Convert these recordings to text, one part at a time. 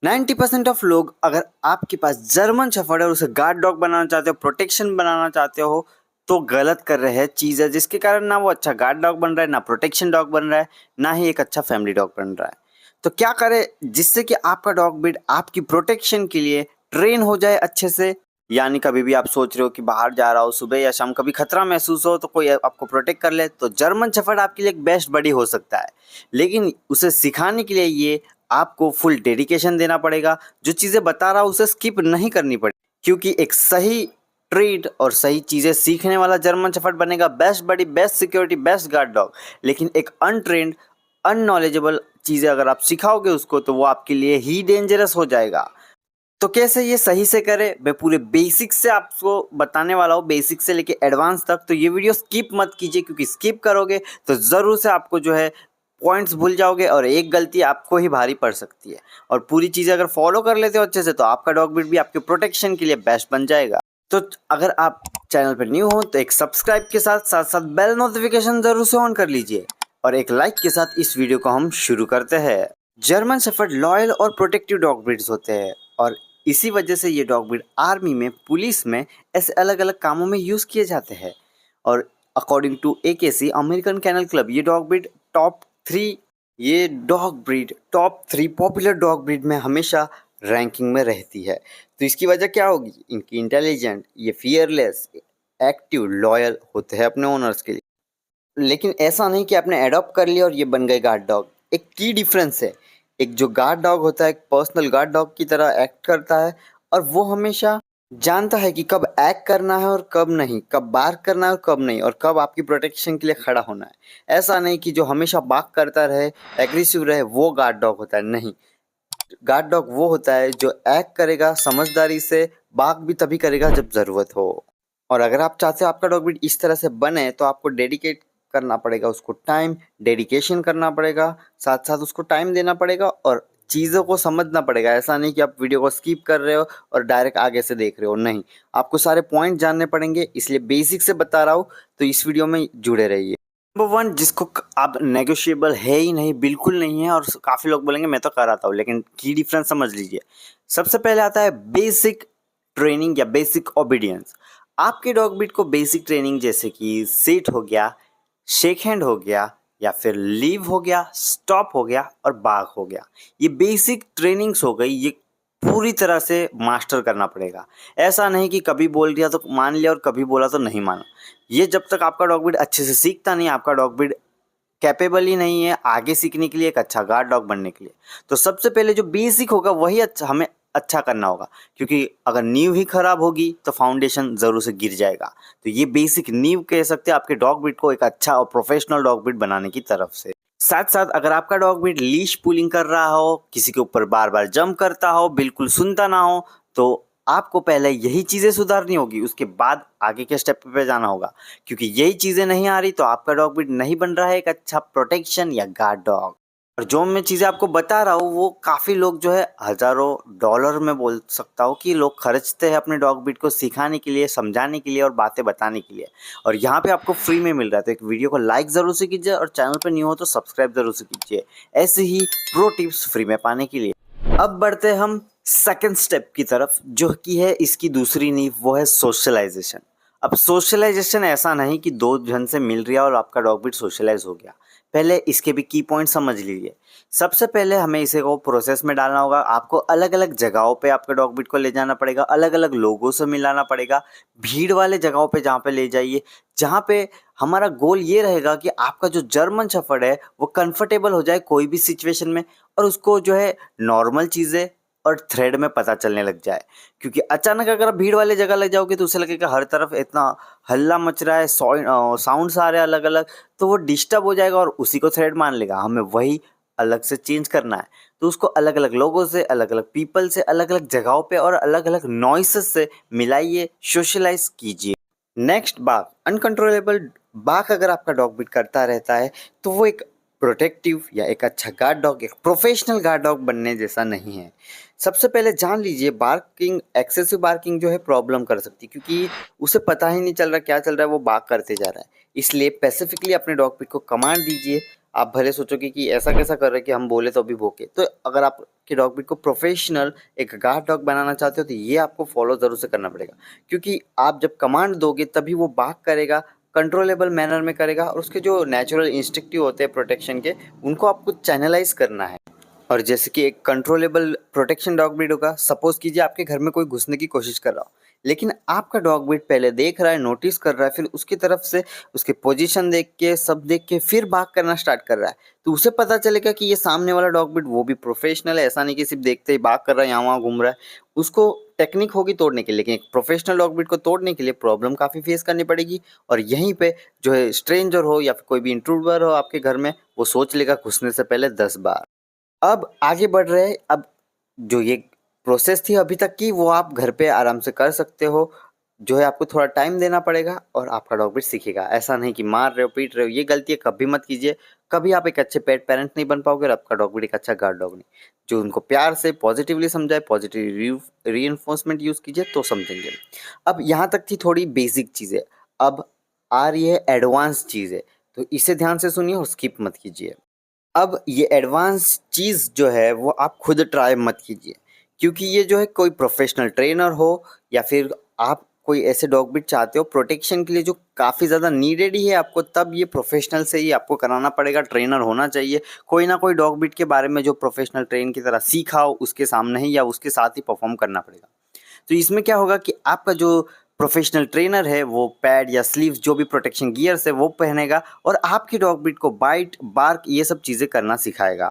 90% of लोग अगर आपके पास जर्मन शेफर्ड है और उसे गार्ड डॉग बनाना चाहते हो, प्रोटेक्शन बनाना चाहते हो, तो गलत कर रहे हैं चीज़ है, जिसके कारण ना वो अच्छा गार्ड डॉग बन रहा है, ना प्रोटेक्शन डॉग बन रहा है, ना ही एक अच्छा फैमिली डॉग बन रहा है। तो क्या करें जिससे कि आपका डॉग ब्रीड आपकी प्रोटेक्शन के लिए ट्रेन हो जाए अच्छे से। यानी कभी भी आप सोच रहे हो कि बाहर जा रहा हो सुबह या शाम, कभी खतरा महसूस हो तो कोई आपको प्रोटेक्ट कर ले, तो जर्मन शेफर्ड आपके लिए एक बेस्ट बडी हो सकता है। लेकिन उसे सिखाने के लिए ये आपको फुल डेडिकेशन देना पड़ेगा। जो चीज़ें बता रहा हूँ उसे स्किप नहीं करनी पड़ेगी, क्योंकि एक सही ट्रेड और सही चीज़ें सीखने वाला जर्मन शेफर्ड बनेगा best buddy, best security, best guard dog. लेकिन एक अनट्रेंड, अननॉलेजेबल चीज़ें अगर आप सिखाओगे उसको, तो वो आपके लिए ही डेंजरस हो जाएगा। तो कैसे ये सही से करें, मैं पूरे बेसिक से आपको बताने वाला हूँ, बेसिक से लेके एडवांस तक। तो ये वीडियो स्किप मत कीजिए, क्योंकि स्किप करोगे तो ज़रूर से आपको जो है पॉइंट्स भूल जाओगे और एक गलती आपको ही भारी पड़ सकती है। और पूरी चीज़ें अगर फॉलो कर लेते हो अच्छे से, तो आपका डॉग ब्रीड भी आपके प्रोटेक्शन के लिए बेस्ट बन जाएगा। तो अगर आप चैनल पर न्यू हो तो एक सब्सक्राइब के साथ साथ साथ बेल नोटिफिकेशन जरूर से ऑन कर लीजिए, और एक लाइक के साथ इस वीडियो को हम शुरू करते हैं। जर्मन शेफर्ड लॉयल और प्रोटेक्टिव डॉग ब्रीड्स होते हैं, और इसी वजह से ये डॉग ब्रीड आर्मी में, पुलिस में ऐसे अलग अलग कामों में यूज़ किए जाते हैं। और according to AKC American kennel club, ये dog breed top three popular dog breed में हमेशा रैंकिंग में रहती है। तो इसकी वजह क्या होगी? इनकी इंटेलिजेंट, ये फियरलेस, एक्टिव, लॉयल होते हैं अपने ओनर्स के लिए। लेकिन ऐसा नहीं कि आपने अडॉप्ट कर लिया और ये बन गए गार्ड डॉग। एक की डिफरेंस है। एक जो गार्ड डॉग होता है, एक पर्सनल गार्ड डॉग की तरह एक्ट करता है, और वो हमेशा जानता है कि कब एक्ट करना है और कब नहीं, कब बार्क करना है और कब नहीं, और कब आपकी प्रोटेक्शन के लिए खड़ा होना है। ऐसा नहीं कि जो हमेशा बार्क करता रहे, एग्रेसिव रहे, वो गार्ड डॉग होता है। नहीं, गार्ड डॉग वो होता है जो एक्ट करेगा समझदारी से, बार्क भी तभी करेगा जब ज़रूरत हो। और अगर आप चाहते हो आपका डॉग ब्रीड इस तरह से बने, तो आपको डेडिकेट करना पड़ेगा उसको टाइम, डेडिकेशन करना पड़ेगा, साथ साथ उसको टाइम देना पड़ेगा और चीज़ों को समझना पड़ेगा। ऐसा नहीं कि आप वीडियो को स्किप कर रहे हो और डायरेक्ट आगे से देख रहे हो, नहीं, आपको सारे पॉइंट जानने पड़ेंगे। इसलिए बेसिक से बता रहा हूँ, तो इस वीडियो में जुड़े रहिए। नंबर वन, जिसको आप नेगोशिएबल है ही नहीं, बिल्कुल नहीं है, और काफ़ी लोग बोलेंगे मैं तो कराता हूँ, लेकिन की डिफरेंस समझ लीजिए। सबसे पहले आता है बेसिक ट्रेनिंग या बेसिक ओबीडियंस। आपके डॉग ब्रीड को बेसिक ट्रेनिंग जैसे कि सीट हो गया, शेक हैंड हो गया, या फिर लीव हो गया, स्टॉप हो गया और बाग हो गया, ये बेसिक ट्रेनिंग्स हो गई। ये पूरी तरह से मास्टर करना पड़ेगा। ऐसा नहीं कि कभी बोल दिया तो मान लिया और कभी बोला तो नहीं माना। ये जब तक आपका डॉग ब्रीड अच्छे से सीखता नहीं, आपका डॉग ब्रीड कैपेबल ही नहीं है आगे सीखने के लिए, एक अच्छा गार्ड डॉग बनने के लिए। तो सबसे पहले जो बेसिक होगा वही अच्छा हमें अच्छा करना होगा, क्योंकि अगर नींव ही खराब होगी तो फाउंडेशन ज़रूर से गिर जाएगा। तो ये बेसिक नींव कह सकते हैं आपके डॉग ब्रीड को एक अच्छा और प्रोफेशनल डॉग ब्रीड बनाने की तरफ से। साथ साथ अगर आपका डॉग ब्रीड लीश पुलिंग कर रहा हो, किसी के ऊपर बार बार जंप करता हो, बिल्कुल सुनता ना हो, तो आपको पहले यही चीज़ें सुधारनी होगी, उसके बाद आगे के स्टेप पे जाना होगा। क्योंकि यही चीज़ें नहीं आ रही तो आपका डॉग ब्रीड नहीं बन रहा है एक अच्छा प्रोटेक्शन या गार्ड डॉग। और जो मैं चीज़ें आपको बता रहा हूँ, वो काफ़ी लोग जो है हज़ारों डॉलर में बोल सकता हूँ कि लोग खर्चते हैं अपने डॉग ब्रीड को सिखाने के लिए, समझाने के लिए और बातें बताने के लिए। और यहाँ पे आपको फ्री में मिल रहा है। तो एक वीडियो को लाइक ज़रूर से कीजिए, और चैनल पर न्यू हो तो सब्सक्राइब ज़रूर से कीजिए, ऐसे ही प्रो टिप्स फ्री में पाने के लिए। अब बढ़ते हम सेकंड स्टेप की तरफ, जो कि है इसकी दूसरी नींव, वो है सोशलाइजेशन। अब सोशलाइजेशन ऐसा नहीं कि दो जन से मिल रहा और आपका डॉग ब्रीड सोशलाइज हो गया। पहले इसके भी की पॉइंट समझ लीजिए। सबसे पहले हमें इसे को प्रोसेस में डालना होगा। आपको अलग अलग जगहों पे आपके डॉग ब्रीड को ले जाना पड़ेगा, अलग अलग लोगों से मिलाना पड़ेगा। भीड़ वाले जगहों पे जहाँ पे ले जाइए, जहाँ पे हमारा गोल ये रहेगा कि आपका जो जर्मन शेफर्ड है वो कंफर्टेबल हो जाए कोई भी सिचुएशन में, और उसको जो है नॉर्मल चीज़ें और थ्रेड में पता चलने लग जाए। क्योंकि अचानक अगर आप भीड़ वाले जगह ले जाओगे तो उसे लगेगा हर तरफ इतना हल्ला मच रहा है, साउंड्स आ रहे हैं अलग अलग, तो वो डिस्टर्ब हो जाएगा और उसी को थ्रेड मान लेगा। हमें वही अलग से चेंज करना है, तो उसको अलग अलग लोगों से, अलग अलग पीपल से, अलग अलग जगहों पे और अलग अलग नॉइसेस से मिलाइए, सोशलाइज कीजिए। नेक्स्ट, बाक अनकंट्रोलेबल बाक अगर आपका डॉग ब्रीड करता रहता है, तो वो एक प्रोटेक्टिव या एक अच्छा गार्ड डॉग, एक प्रोफेशनल गार्ड डॉग बनने जैसा नहीं है। सबसे पहले जान लीजिए, बार्किंग, एक्सेसिव बार्किंग जो है प्रॉब्लम कर सकती है, क्योंकि उसे पता ही नहीं चल रहा क्या चल रहा है, वो बार्क करते जा रहा है। इसलिए स्पेसिफिकली अपने डॉग ब्रीड को कमांड दीजिए, आप भले सोचोगे कि ऐसा कैसा कर रहे हैं कि हम बोले तो अभी भौंके। तो अगर आपके डॉग ब्रीड को प्रोफेशनल एक गार्ड डॉग बनाना चाहते हो तो ये आपको फॉलो ज़रूर से करना पड़ेगा, क्योंकि आप जब कमांड दोगे तभी वो बाक करेगा, कंट्रोलेबल मैनर में करेगा और उसके जो नेचुरल इंस्टिंक्टिव होते हैं प्रोटेक्शन के, उनको आपको चैनलाइज करना है। और जैसे कि एक कंट्रोलेबल प्रोटेक्शन डॉग ब्रीड होगा, सपोज कीजिए आपके घर में कोई घुसने की कोशिश कर रहा हो, लेकिन आपका डॉग ब्रीड पहले देख रहा है, नोटिस कर रहा है, फिर उसकी तरफ से उसके पोजीशन देख के, सब देख के फिर बात करना स्टार्ट कर रहा है, तो उसे पता चलेगा कि ये सामने वाला डॉग ब्रीड वो भी प्रोफेशनल है। ऐसा नहीं कि सिर्फ देखते ही बात कर रहा है, यहाँ वहाँ घूम रहा है। उसको टेक्निक होगी तोड़ने की, लेकिन एक प्रोफेशनल डॉग ब्रीड को तोड़ने के लिए प्रॉब्लम काफ़ी फेस करनी पड़ेगी। और यहीं पे जो है स्ट्रेंजर हो या फिर कोई भी इंट्रूडर हो आपके घर में, वो सोच लेगा घुसने से पहले 10 बार। अब आगे बढ़ रहे हैं, अब जो ये प्रोसेस थी अभी तक की, वो आप घर पे आराम से कर सकते हो। जो है आपको थोड़ा टाइम देना पड़ेगा और आपका डॉग भी सीखेगा। ऐसा नहीं कि मार रहे हो, पीट रहे हो, ये गलती कभी मत कीजिए। कभी आप एक अच्छे पेट पेरेंट नहीं बन पाओगे और आपका डॉग भी एक अच्छा गार्ड डॉग नहीं। जो उनको प्यार से पॉजिटिवली समझाए, पॉजिटिव रीइंफोर्समेंट यूज़ कीजिए तो समझेंगे। अब यहाँ तक थी थोड़ी बेसिक चीज़ें, अब आ रही है एडवांस चीज़ें, तो इसे ध्यान से सुनिए और स्किप मत कीजिए। अब ये एडवांस चीज़ जो है वो आप खुद ट्राई मत कीजिए, क्योंकि ये जो है कोई प्रोफेशनल ट्रेनर हो या फिर आप कोई ऐसे डॉग ब्रीड चाहते हो प्रोटेक्शन के लिए जो काफ़ी ज़्यादा नीडेड ही है आपको, तब ये प्रोफेशनल से ही आपको कराना पड़ेगा। ट्रेनर होना चाहिए, कोई ना कोई डॉग ब्रीड के बारे में जो प्रोफेशनल ट्रेन की तरह सीखा हो, उसके सामने ही या उसके साथ ही परफॉर्म करना पड़ेगा। तो इसमें क्या होगा कि आपका जो प्रोफेशनल ट्रेनर है वो पैड या स्लीव्स जो भी प्रोटेक्शन गियर्स है वो पहनेगा और आपकी डॉग ब्रीड को बाइट, बार्क ये सब चीज़ें करना सिखाएगा।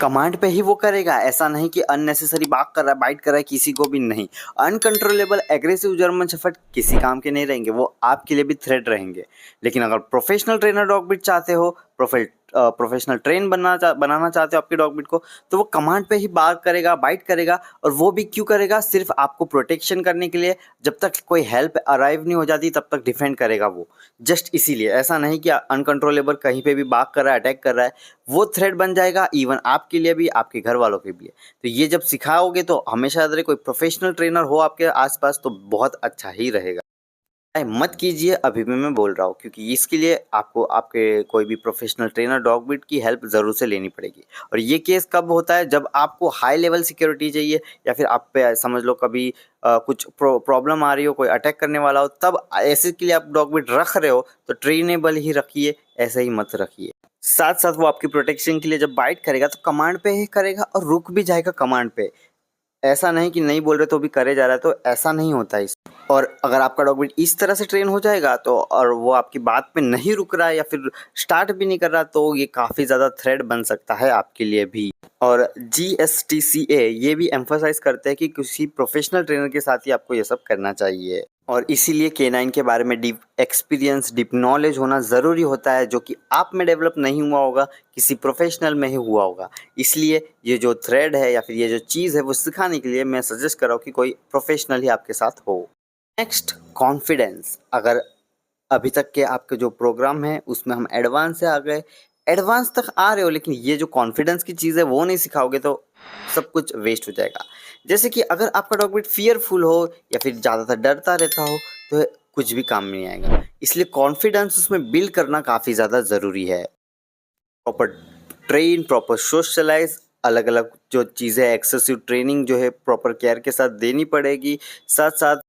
कमांड पे ही वो करेगा, ऐसा नहीं कि अननेसेसरी बार्क कर रहा है, बाइट कर रहा है, किसी को भी नहीं। अनकंट्रोलेबल एग्रेसिव जर्मन शेफर्ड किसी काम के नहीं रहेंगे, वो आपके लिए भी थ्रेट रहेंगे। लेकिन अगर प्रोफेशनल ट्रेनर डॉग ब्रीड चाहते हो, प्रोफेशनल ट्रेन बनाना चाहते हो आपके डॉग ब्रीड को, तो वो कमांड पे ही बार्क करेगा, बाइट करेगा। और वो भी क्यों करेगा? सिर्फ आपको प्रोटेक्शन करने के लिए। जब तक कोई हेल्प अराइव नहीं हो जाती तब तक डिफेंड करेगा वो, जस्ट इसीलिए। ऐसा नहीं कि अनकंट्रोलेबल कहीं पे भी बार्क कर रहा है, अटैक कर रहा है, वो थ्रेट बन जाएगा इवन आपके लिए भी, आपके घर वालों के भी। तो ये जब सिखाओगे तो हमेशा याद रहे, कोई प्रोफेशनल ट्रेनर हो आपके आसपास तो बहुत अच्छा ही रहेगा। मत कीजिए अभी भी मैं बोल रहा हूँ, क्योंकि इसके लिए आपको आपके कोई भी प्रोफेशनल ट्रेनर डॉग ब्रीड की हेल्प ज़रूर से लेनी पड़ेगी। और ये केस कब होता है? जब आपको हाई लेवल सिक्योरिटी चाहिए या फिर आप पे समझ लो कभी कुछ प्रॉब्लम आ रही हो, कोई अटैक करने वाला हो, तब ऐसे के लिए आप डॉग ब्रीड रख रहे हो तो ट्रेनेबल ही रखिए, ऐसे ही मत रखिए। साथ साथ वो आपकी प्रोटेक्शन के लिए जब बाइट करेगा तो कमांड पे ही करेगा और रुक भी जाएगा कमांड पे। ऐसा नहीं कि नहीं बोल रहे तो भी करे जा रहा है, तो ऐसा नहीं होता है। और अगर आपका डॉग ब्रीड इस तरह से ट्रेन हो जाएगा तो, और वो आपकी बात पे नहीं रुक रहा है या फिर स्टार्ट भी नहीं कर रहा, तो ये काफ़ी ज़्यादा थ्रेट बन सकता है आपके लिए भी। और GSTCA ये भी एम्फसाइज करते हैं कि किसी प्रोफेशनल ट्रेनर के साथ ही आपको ये सब करना चाहिए। और इसीलिए कैनाइन के बारे में डीप एक्सपीरियंस, डीप नॉलेज होना ज़रूरी होता है, जो कि आप में डेवलप नहीं हुआ होगा, किसी प्रोफेशनल में ही हुआ होगा। इसलिए ये जो थ्रेड है या फिर ये जो चीज़ है वो सिखाने के लिए मैं सजेस्ट कर रहा हूँ कि कोई प्रोफेशनल ही आपके साथ हो। Next, confidence. अगर अभी तक के आपके जो प्रोग्राम है उसमें हम एडवांस से आ गए, एडवांस तक आ रहे हो, लेकिन ये जो कॉन्फिडेंस की चीज़ है वो नहीं सिखाओगे तो सब कुछ वेस्ट हो जाएगा। जैसे कि अगर आपका डॉग ब्रीड फियरफुल हो या फिर ज़्यादातर डरता रहता हो तो कुछ भी काम नहीं आएगा। इसलिए कॉन्फिडेंस उसमें बिल्ड करना काफ़ी ज़्यादा ज़रूरी है। प्रॉपर ट्रेन, प्रॉपर सोशलाइज, अलग अलग जो चीज़ें, एक्सेसिव ट्रेनिंग जो है प्रॉपर केयर के साथ देनी पड़ेगी। साथ साथ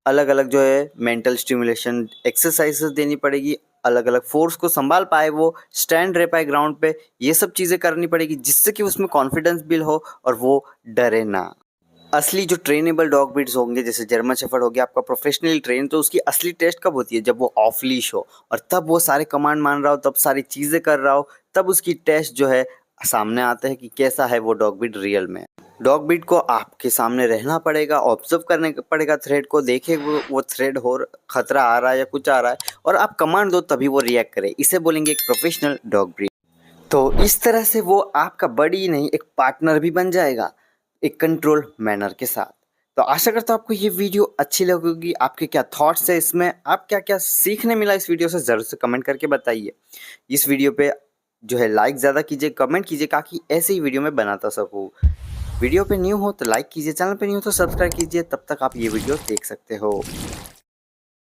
अलग अलग जो है मेंटल स्टिमुलेशन एक्सरसाइजेस देनी पड़ेगी, अलग अलग फोर्स को संभाल पाए, वो स्टैंड रह पाए ग्राउंड पे। ये सब चीज़ें करनी पड़ेगी जिससे कि उसमें कॉन्फिडेंस बिल्ड हो और वो डरे ना। असली जो ट्रेनेबल डॉग ब्रीड्स होंगे, जैसे जर्मन शेफर्ड हो गया आपका प्रोफेशनली ट्रेन, तो उसकी असली टेस्ट कब होती है? जब वो ऑफ लीश हो और तब वो सारे कमांड मान रहा हो, तब सारी चीज़ें कर रहा हो, तब उसकी टेस्ट जो है सामने आता है कि कैसा है वो डॉग ब्रीड रियल में। डॉग ब्रीड को आपके सामने रहना पड़ेगा, ऑब्जर्व करने पड़ेगा थ्रेड को, देखे वो थ्रेड हो खतरा आ रहा है या कुछ आ रहा है, और आप कमांड दो तभी वो रिएक्ट करे। इसे बोलेंगे एक प्रोफेशनल डॉग ब्रीड। तो इस तरह से वो आपका बडी नहीं, एक पार्टनर भी बन जाएगा, एक कंट्रोल मैनर के साथ। तो आशा करता हूँ आपको ये वीडियो अच्छी लगेगी। आपके क्या थॉट्स है इसमें, आप क्या क्या सीखने मिला इस वीडियो से, ज़रूर से कमेंट करके बताइए। इस वीडियो पे जो है लाइक ज़्यादा कीजिए, कमेंट कीजिए, ताकि ऐसे ही वीडियो मैं बनाता सकूँ। वीडियो पे न्यू हो तो लाइक कीजिए, चैनल पे न्यू हो तो सब्सक्राइब कीजिए, तब तक आप ये वीडियो देख सकते हो।